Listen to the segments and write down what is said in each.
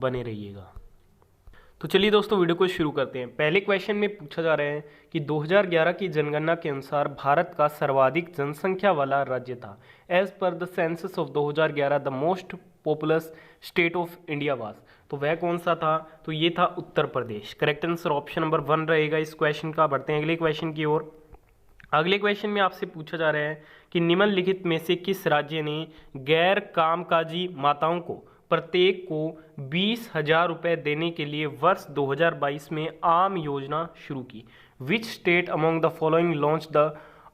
बने रहिएगा। तो चलिए दोस्तों वीडियो को शुरू करते हैं। पहले क्वेश्चन में पूछा जा रहा है कि 2011 की जनगणना के अनुसार भारत का सर्वाधिक जनसंख्या वाला राज्य था। As per the census of 2011 the most populous state of India was. तो वह कौन सा था? तो ये था Uttar Pradesh. Correct answer option number 1 रहेगा इस क्वेश्चन का। बढ़ते हैं अगले क्वेश्चन की ओर। अगले क्वेश्चन में आपसे पूछा जा रहा है कि निम्नलिखित में से किस राज्य ने गैर कामकाजी माताओं को प्रत्येक को 20,000 रुपये देने के लिए वर्ष 2022 में आम योजना शुरू की? Which state among the following launch the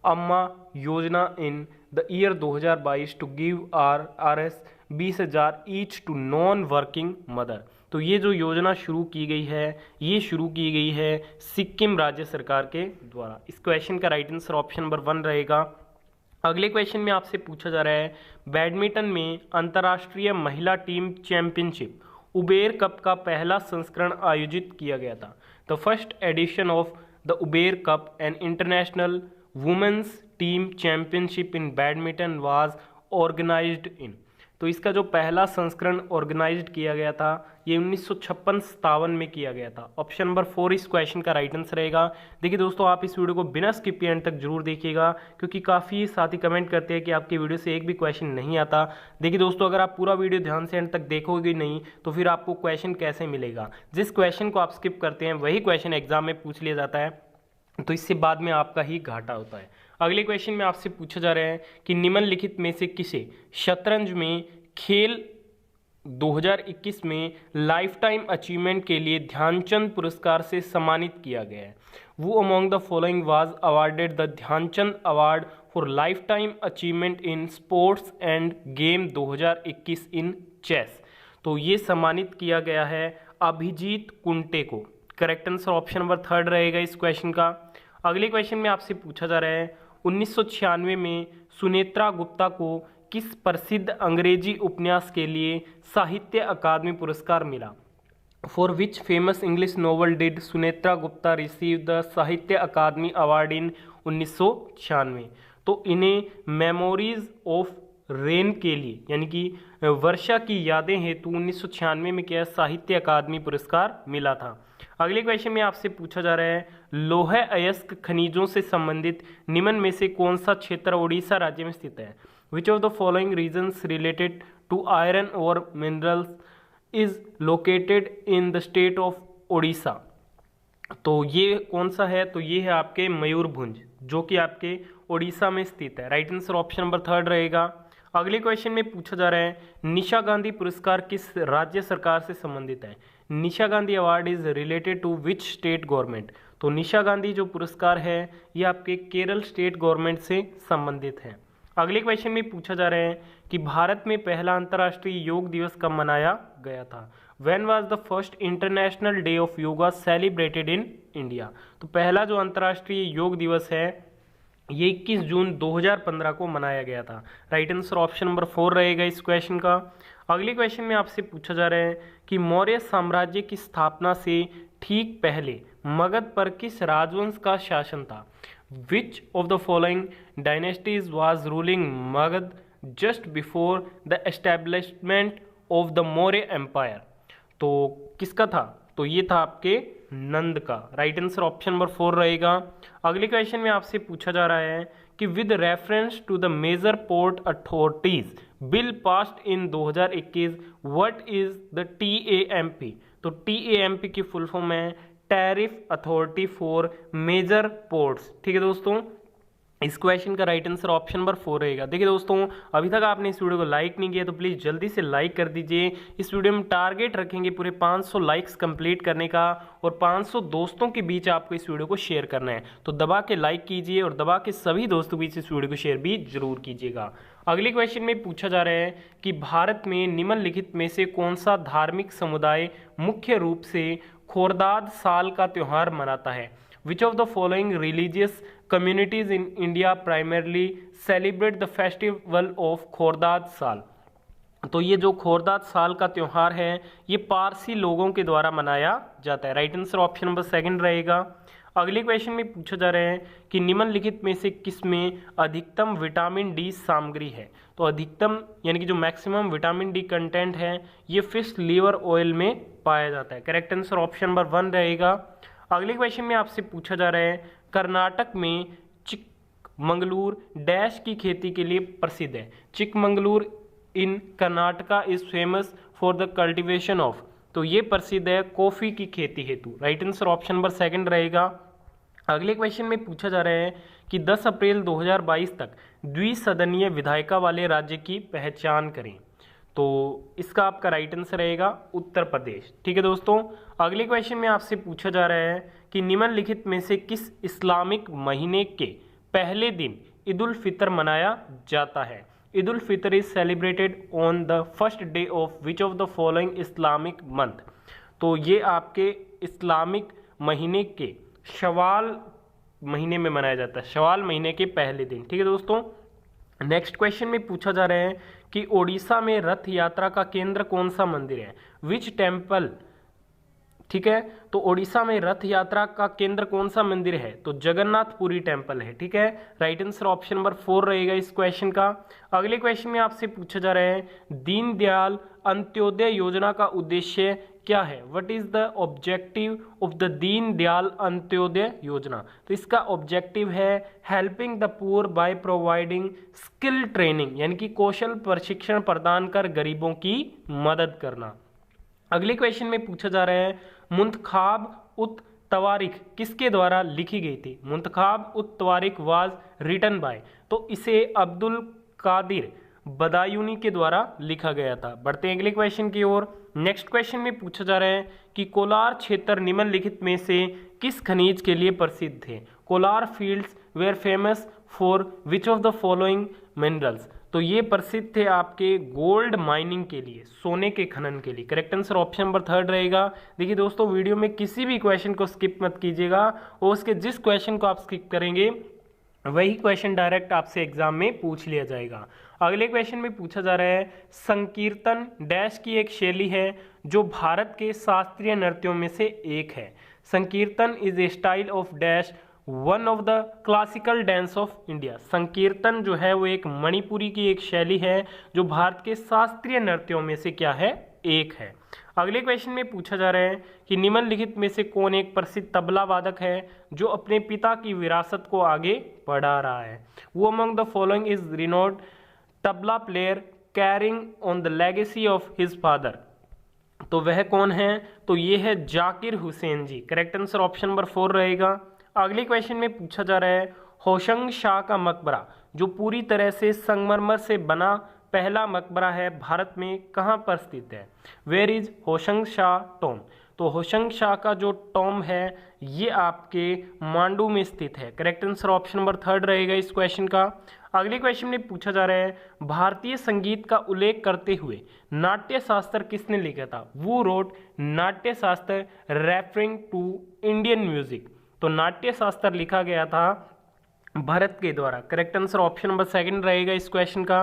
Amma Yojana in the year 2022 to give RS 20,000 each to non working mother? तो ये जो योजना शुरू की गई है, ये शुरू की गई है सिक्किम राज्य सरकार के द्वारा। इस क्वेश्चन का राइट आंसर ऑप्शन नंबर 1 रहेगा। अगले क्वेश्चन में आपसे पूछा जा रहा है बैडमिंटन में अंतर्राष्ट्रीय महिला टीम चैंपियनशिप उबेर कप का पहला संस्करण आयोजित किया गया था। The first edition of the Uber Cup an international women's team championship in badminton was organised in. तो इसका जो पहला संस्करण ऑर्गेनाइज्ड किया गया था ये 1956-57 में किया गया था। ऑप्शन नंबर 4 इस क्वेश्चन का राइट आंसर रहेगा। देखिए दोस्तों, आप इस वीडियो को बिना स्किप किए एंड तक जरूर देखिएगा, क्योंकि काफ़ी साथी कमेंट करते हैं कि आपकी वीडियो से एक भी क्वेश्चन नहीं आता। देखिए दोस्तों, अगर आप पूरा वीडियो ध्यान से एंड तक देखोगे नहीं तो फिर आपको क्वेश्चन कैसे मिलेगा? जिस क्वेश्चन को आप स्किप करते हैं वही क्वेश्चन एग्जाम में पूछ लिया जाता है, तो इससे बाद में आपका ही घाटा होता है। अगले क्वेश्चन में आपसे पूछा जा रहा है कि निम्नलिखित में से किसे शतरंज में खेल 2021 में लाइफ टाइम अचीवमेंट के लिए ध्यानचंद पुरस्कार से सम्मानित किया गया है? Who among the following was awarded the Dhyanchand award for lifetime achievement in sports and game 2021 in chess. तो ये सम्मानित किया गया है अभिजीत कुंटे को। करेक्ट आंसर ऑप्शन नंबर 3 रहेगा इस क्वेश्चन का। अगले क्वेश्चन में आपसे पूछा जा रहा है 1996 में सुनेत्रा गुप्ता को किस प्रसिद्ध अंग्रेजी उपन्यास के लिए साहित्य अकादमी पुरस्कार मिला? For which famous English novel did Sunetra Gupta receive the साहित्य अकादमी अवार्ड इन 1996? तो इन्हें मेमोरीज ऑफ रेन के लिए, यानी कि वर्षा की यादें हेतु 1996 में क्या साहित्य अकादमी पुरस्कार मिला था। अगले क्वेश्चन में आपसे पूछा जा रहा है लौह अयस्क खनिजों से संबंधित निम्न में से कौन सा क्षेत्र उड़ीसा राज्य में स्थित है? Which of the following regions related to iron और minerals is located in the state of Odisha? तो ये कौन सा है? तो ये है आपके मयूरभंज, जो कि आपके ओडिशा में स्थित है। राइट आंसर ऑप्शन नंबर 3 रहेगा। अगले क्वेश्चन में पूछा जा रहा है निशा गांधी पुरस्कार किस राज्य सरकार से संबंधित है? Nisha Gandhi award is related to which state government? तो निशा गांधी जो पुरस्कार है ये आपके केरल स्टेट गवर्नमेंट से संबंधित है। अगले क्वेश्चन में पूछा जा रहा है कि भारत में पहला अंतर्राष्ट्रीय योग दिवस कब मनाया गया था? When was the first international day of yoga celebrated in India? तो पहला जो अंतर्राष्ट्रीय योग दिवस है ये 21 जून 2015 को मनाया गया था। राइट आंसर ऑप्शन नंबर 4 रहेगा इस क्वेश्चन का। अगले क्वेश्चन में आपसे पूछा जा रहा है कि मौर्य साम्राज्य की स्थापना से ठीक पहले मगध पर किस राजवंश का शासन था? Which of the following dynasties was ruling Magadha just before the establishment of the Maurya empire? तो किसका था? तो ये था आपके नंद का। राइट आंसर ऑप्शन नंबर 4 रहेगा। अगले क्वेश्चन में आपसे पूछा जा रहा है कि with reference to the major port authorities bill passed in 2021 what is the TAMP? तो TAMP की फुल फॉर्म है tariff authority for major ports. ठीक है दोस्तों, इस क्वेश्चन का राइट आंसर ऑप्शन नंबर 4 रहेगा। देखिए दोस्तों, अभी तक आपने इस वीडियो को लाइक नहीं किया तो प्लीज़ जल्दी से लाइक कर दीजिए। इस वीडियो में टारगेट रखेंगे पूरे 500 लाइक्स कंप्लीट करने का और 500 दोस्तों के बीच आपको इस वीडियो को शेयर करना है। तो दबा के लाइक कीजिए और दबा के सभी दोस्तों के बीच इस वीडियो को शेयर भी जरूर कीजिएगा। अगले क्वेश्चन में पूछा जा रहा है कि भारत में निम्नलिखित में से कौन सा धार्मिक समुदाय मुख्य रूप से खोरदाद साल का त्यौहार मनाता है? Which of the following religious communities in India primarily celebrate the festival of खोरदाद साल? तो ये जो खोरदाद साल का त्यौहार है ये पारसी लोगों के द्वारा मनाया जाता है। राइट आंसर ऑप्शन नंबर 2 रहेगा। अगले क्वेश्चन में पूछा जा रहा है कि निम्नलिखित में से किसमें अधिकतम विटामिन डी सामग्री है। तो अधिकतम यानी कि जो मैक्सिमम विटामिन डी कंटेंट है ये फिश लीवर ऑयल में पाया जाता है। करेक्ट आंसर ऑप्शन नंबर 1 रहेगा। अगले क्वेश्चन में आपसे पूछा जा रहा है कर्नाटक में चिकमंगलूर डैश की खेती के लिए प्रसिद्ध है। Chikmagalur in Karnataka is famous for the cultivation of, तो ये प्रसिद्ध है कॉफी की खेती हेतु। राइट आंसर ऑप्शन नंबर 2 रहेगा। अगले क्वेश्चन में पूछा जा रहा है कि 10 अप्रैल 2022 तक द्विसदनीय विधायिका वाले राज्य की पहचान करें। तो इसका आपका राइट आंसर रहेगा उत्तर प्रदेश। ठीक है दोस्तों। अगले क्वेश्चन में आपसे पूछा जा रहा है कि निम्नलिखित में से किस इस्लामिक महीने के पहले दिन ईद उल फितर मनाया जाता है। Eid ul Fitr is celebrated on the first day of which of the following Islamic month. तो ये आपके इस्लामिक महीने के शवाल महीने में मनाया जाता है, शवाल महीने के पहले दिन। ठीक है दोस्तों। नेक्स्ट क्वेश्चन में पूछा जा रहा है कि ओडिशा में रथ यात्रा का केंद्र कौन सा मंदिर है, विच टेम्पल। ठीक है, तो ओडिशा में रथ यात्रा का केंद्र कौन सा मंदिर है, तो जगन्नाथपुरी टेम्पल है। ठीक है, राइट आंसर ऑप्शन नंबर 4 रहेगा इस क्वेश्चन का। अगले क्वेश्चन में आपसे पूछा जा रहा है दीनदयाल अंत्योदय योजना का उद्देश्य क्या है, what is the objective of the Deendayal Antyodaya योजना। तो इसका ऑब्जेक्टिव है helping the poor by providing skill training, यानी कि कौशल प्रशिक्षण प्रदान कर गरीबों की मदद करना। अगले क्वेश्चन में पूछा जा रहा है मुंतखाब उत तवारिख किसके द्वारा लिखी गई थी। मुंतखाब उत तवारिख वाज रिटन बाय, तो इसे अब्दुल कादिर बदायूनी के द्वारा लिखा गया था। बढ़ते हैं अगले क्वेश्चन की ओर। नेक्स्ट क्वेश्चन में पूछा जा रहा है कि कोलार क्षेत्र निम्नलिखित में से किस खनिज के लिए प्रसिद्ध थे। Kolar fields were famous for which of the following minerals. तो ये प्रसिद्ध थे आपके गोल्ड माइनिंग के लिए, सोने के खनन के लिए। करेक्ट आंसर ऑप्शन नंबर 3 रहेगा। देखिए दोस्तों, वीडियो में किसी भी क्वेश्चन को स्किप मत कीजिएगा और उसके जिस क्वेश्चन को आप स्किप करेंगे वही क्वेश्चन डायरेक्ट आपसे एग्जाम में पूछ लिया जाएगा। अगले क्वेश्चन में पूछा जा रहा है संकीर्तन डैश की एक शैली है जो भारत के शास्त्रीय नृत्यों में से एक है। संकीर्तन is a style of dash one of the classical dance of India. संकीर्तन जो है वो एक मणिपुरी की एक शैली है जो भारत के शास्त्रीय नृत्यों में से क्या है, एक है। अगले क्वेश्चन में पूछा जा रहा है कि निम्नलिखित में से कौन एक प्रसिद्ध तबला वादक है जो अपने पिता की विरासत को आगे बढ़ा रहा है। वो among the following is renowned tabla player carrying on the legacy of his father. तो वह कौन है, तो ये है जाकिर हुसैन जी। करेक्ट आंसर ऑप्शन नंबर 4 रहेगा। अगले क्वेश्चन में पूछा जा रहा है होशंग शाह का मकबरा जो पूरी तरह से संगमरमर से बना पहला मकबरा है भारत में कहाँ पर स्थित है। Where is Hoshang Shah tomb. तो होशंग शाह का जो टॉम है ये आपके मांडू में स्थित है। करेक्ट आंसर ऑप्शन नंबर 3 रहेगा इस क्वेश्चन का। अगले क्वेश्चन में पूछा जा रहा है भारतीय संगीत का उल्लेख करते हुए नाट्य शास्त्र किसने लिखा था। वो रोट नाट्य शास्त्र रेफरिंग टू इंडियन म्यूजिक। तो नाट्य शास्त्र लिखा गया था भरत के द्वारा। करेक्ट आंसर ऑप्शन नंबर 2 रहेगा इस क्वेश्चन का।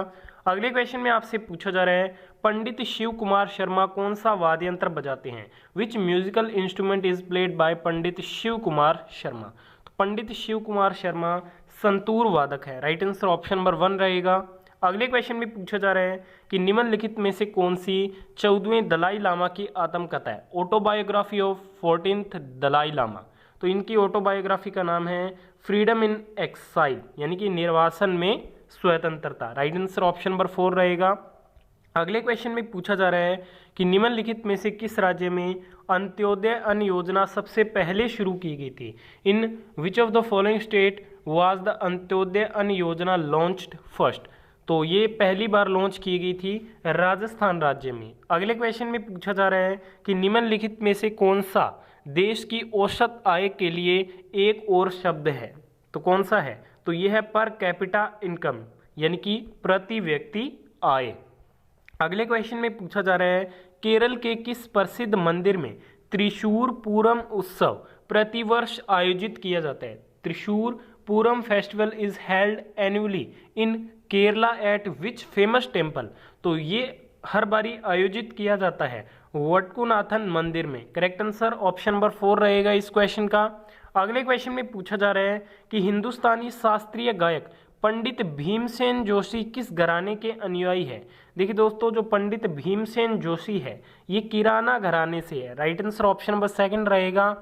अगले क्वेश्चन में आपसे पूछा जा रहा है पंडित शिव कुमार शर्मा कौन सा वाद्य यंत्र बजाते हैं। Which musical instrument is played by Pandit Shiv Kumar Sharma. तो पंडित शिव कुमार शर्मा संतूर वादक है। राइट आंसर ऑप्शन नंबर 1 रहेगा। अगले क्वेश्चन में पूछा जा रहा है कि निम्नलिखित में से कौन सी 14वें दलाई लामा की आत्मकथा है। Autobiography of 14th Dalai Lama. तो इनकी ऑटोबायोग्राफी का नाम है फ्रीडम इन एक्साइल, यानी कि निर्वासन में स्वतंत्रता। राइट आंसर ऑप्शन नंबर 4 रहेगा। अगले क्वेश्चन में पूछा जा रहा है कि निम्नलिखित में से किस राज्य में अंत्योदय अन्न योजना सबसे पहले शुरू की गई थी। In which of the following state was the Antyodaya Anna Yojana launched first. तो ये पहली बार लॉन्च की गई थी राजस्थान राज्य में। अगले क्वेश्चन में पूछा जा रहा है कि निम्नलिखित में से कौन सा देश की औसत आय के लिए एक और शब्द है। तो कौन सा है, तो यह है पर कैपिटा इनकम, यानी कि प्रति व्यक्ति आय। अगले क्वेश्चन में पूछा जा रहा है केरल के किस प्रसिद्ध मंदिर में त्रिशूर पूरम उत्सव प्रतिवर्ष आयोजित किया जाता है। Thrissur Pooram festival is held annually in Kerala at which famous temple. तो ये हर बारी आयोजित किया जाता है वटकुनाथन मंदिर में। करेक्ट आंसर ऑप्शन नंबर 4 रहेगा इस क्वेश्चन का। अगले क्वेश्चन में पूछा जा रहा है कि हिंदुस्तानी शास्त्रीय गायक पंडित भीमसेन जोशी किस घराने के अनुयायी है। देखिए दोस्तों, जो पंडित भीमसेन जोशी है ये किराना घराने से है। राइट आंसर ऑप्शन नंबर 2 रहेगा।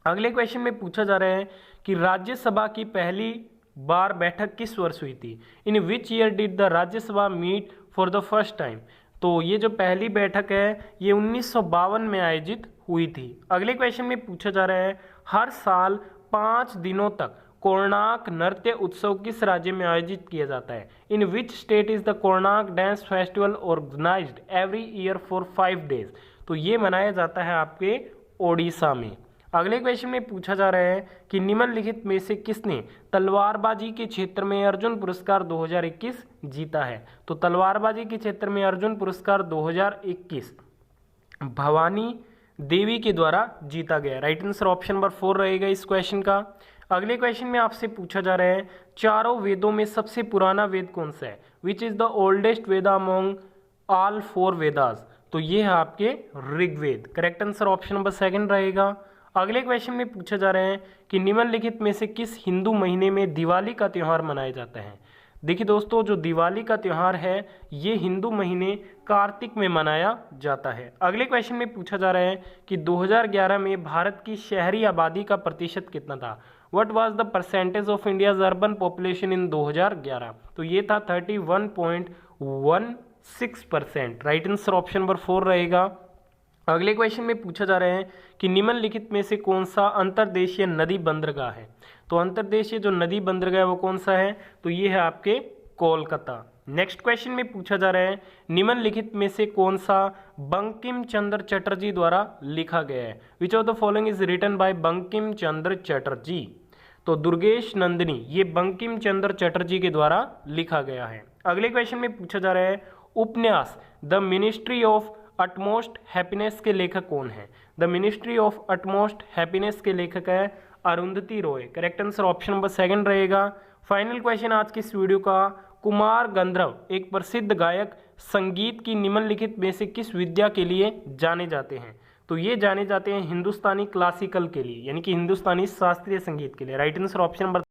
अगले क्वेश्चन में पूछा जा रहा है कि राज्यसभा की पहली बार बैठक किस वर्ष हुई थी। In which year did the Rajya Sabha meet for the first time. तो ये जो पहली बैठक है ये 1952 में आयोजित हुई थी। अगले क्वेश्चन में पूछा जा रहा है हर साल 5 दिनों तक कोणार्क नृत्य उत्सव किस राज्य में आयोजित किया जाता है। In which state is the Konark dance festival organised every year for 5 days. तो ये मनाया जाता है आपके ओडिशा में। अगले क्वेश्चन में पूछा जा रहा है कि निम्नलिखित में से किसने तलवारबाजी के क्षेत्र में अर्जुन पुरस्कार 2021 जीता है। तो तलवारबाजी के क्षेत्र में अर्जुन पुरस्कार 2021 भवानी देवी के द्वारा जीता गया। राइट आंसर ऑप्शन नंबर 4 रहेगा इस क्वेश्चन का। अगले क्वेश्चन में आपसे पूछा जा रहा है चारों वेदों में सबसे पुराना वेद कौन सा है। Which is the oldest Veda among all 4 Vedas. तो ये है आपके Rigveda. Correct answer option number 2 रहेगा। अगले क्वेश्चन में पूछा जा रहा है कि निम्नलिखित में से किस हिंदू महीने में दिवाली का त्यौहार मनाया जाता है। देखिए दोस्तों, जो दिवाली का त्यौहार है ये हिंदू महीने कार्तिक में मनाया जाता है। अगले क्वेश्चन में पूछा जा रहा है कि 2011 में भारत की शहरी आबादी का प्रतिशत कितना था। What was the percentage of India's urban population in 2011। तो ये था 31.16%। राइट आंसर ऑप्शन नंबर 4 रहेगा। अगले क्वेश्चन में पूछा जा रहा है कि निम्नलिखित में से कौन सा अंतर्देशीय नदी बंदरगाह है। तो अंतर्देशीय जो नदी बंदरगाह है वो कौन सा है। तो ये है आपके कोलकाता। नेक्स्ट क्वेश्चन में पूछा जा रहा है निम्नलिखित में से कौन सा बंकिम चंद्र चटर्जी द्वारा लिखा गया है। Which of the following is written by Bankim Chandra Chatterjee. तो दुर्गेश नंदिनी ये बंकिम चंद्र चटर्जी के द्वारा लिखा गया है। अगले क्वेश्चन में पूछा जा रहा है उपन्यास the ministry of utmost happiness के लेखक कौन है। The ministry of utmost happiness के लेखक है Arundhati Roy. Correct answer option number 2 रहेगा। फाइनल क्वेश्चन आज की इस वीडियो का, कुमार गंधर्व एक प्रसिद्ध गायक संगीत की निम्नलिखित में से किस विद्या के लिए जाने जाते हैं। तो ये जाने जाते हैं हिंदुस्तानी क्लासिकल के लिए, यानी कि हिंदुस्तानी शास्त्रीय संगीत के लिए। Right answer option number